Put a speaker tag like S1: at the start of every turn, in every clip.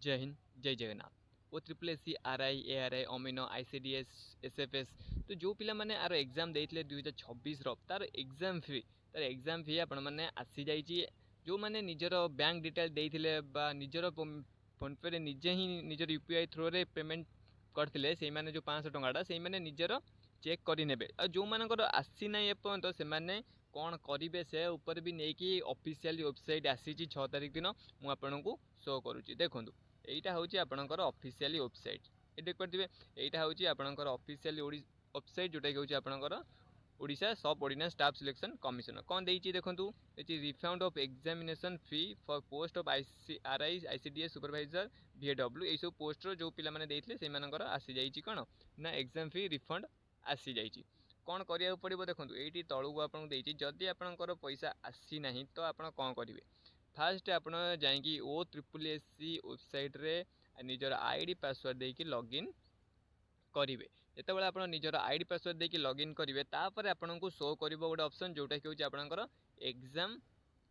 S1: जय हिंद जय Jagannath. O triple S C R I A R I अमीनो आईसीडीएस एसएफएस तो जो पिला माने आर एग्जाम देइथिले 2026 तार एग्जाम फी आपण माने आसी जाइछि। जो माने निजर बैंक डिटेल देइथिले बा निजर फोन पे रे निजे ही निजर यूपीआई थ्रू रे पेमेंट करथिले सेई माने जो 500 टंकाटा सेई माने निजर चेक करि नेबे। आ जो मानकर आसी नै एपर्यंत से माने कौन करेंगे से ऊपर भी नहीं कि ऑफिशियल वेबसाइट आसी 6 तारिख दिन मु आपको शो करुँची। देखो यहाँ हूँ आपणकर ऑफिशियल वेबसाइट ये देखिए। यहाँ हूँ आपणकर ऑफिशियल वेबसाइट जोटा कि हूँ आपणकर ओडिशा सब ऑर्डिनेंस स्टाफ सिलेक्शन कमिशन कौन देती देखो refund of examination fee for post of RI ICDS supervisor VAW यही सब पोस्टर जो पिला माने देइथिले से मानकर आसी जाइछि कौन ना एग्जाम फी रिफंड आसी जाइछि। कौन करिया पड़ो देखो ये तलू आपको देती जदि आपंकर पैसा आसी ना तो आप कौन करेंगे। फास्ट आप जाकि OSSC वेबसाइट रे निजर आईडी पासवर्ड देकी लॉगिन करेंगे। जितेबाला आप निजर आईडी पासवर्ड देकी लॉगिन करेंगे तापर आपको शो कर गोटे ऑप्शन जोटा कि आपंकर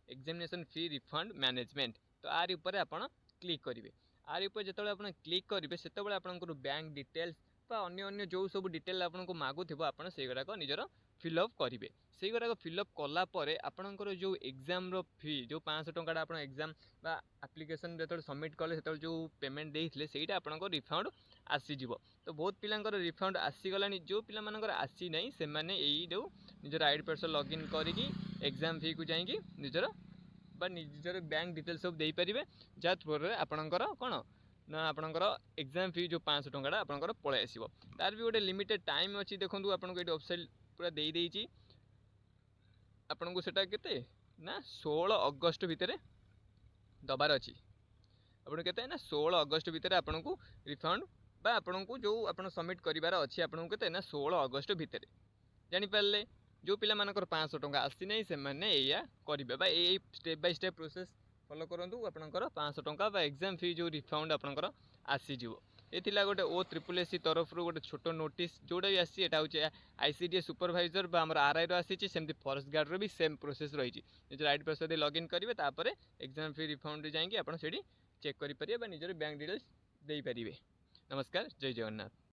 S1: एग्जामिनेशन फी रिफंड मैनेजमेंट। तो आर ऊपर आप क्लिक करेंगे। आर ऊपर जो आप क्लिक करेंगे से आपंकर बैंक डिटेल्स अन्य जो सब डिटेल आपको मागुव आप निजर फिलअप करेंगे। से गुराक फिलअप कलापर आपंकर जो एग्जाम फी जो 500 टंका आप एग्जाम आप्लिकेसन जो सबमिट कले से जो पेमेंट देते से आपको रिफंड आसीज। तो बहुत पिलांकर रिफंड आसीगला। जो पिला मानकर आसी ना से यही जो निजर आईडी पासवर्ड लॉगिन करके एग्जाम फी को जाकि निजर निजर बैंक डिटेल सब दे पारे जहाँ थ्रू आपणकर कौन ना आपणकर एग्जाम फी जो 500 टंका आपणकर पलि आसो। तार भी गोटे लिमिटेड टाइम अच्छी देखो आपको ये वेबसाइट पूरा देदेजी आपको सेटा केते ना 16 अगस्त भितर दबार अच्छी। आपन केते ना 16 अगस्त भितर आपको रिफंड बा आपको जो आप सबमिट करार अच्छी आपको केते ना 16 अगस्त भितर जानीपारे। जो पिला मानकर 500 टंका आसी ना से करेंगे step by step process follow करूँ आपंकर 500 टंका एग्जाम फी जो रिफंड आपंकर आसीज। ये गोटे OSSC तरफ गोटे छोट नोटिस जोटा भी आसी हूँ आईसीडीएस सुपरवाइजर आमर आरआई आसी सेमती फॉरेस्ट गार्ड भी सेम प्रोसेस रही। निजर आईडी पासवर्ड लॉगिन करेंगे तापर एग्जाम फी रिफंड जाकि आप चेक करेंगे निजर बैंक डिटेल्स दे पारे। नमस्कार जय जगन्नाथ।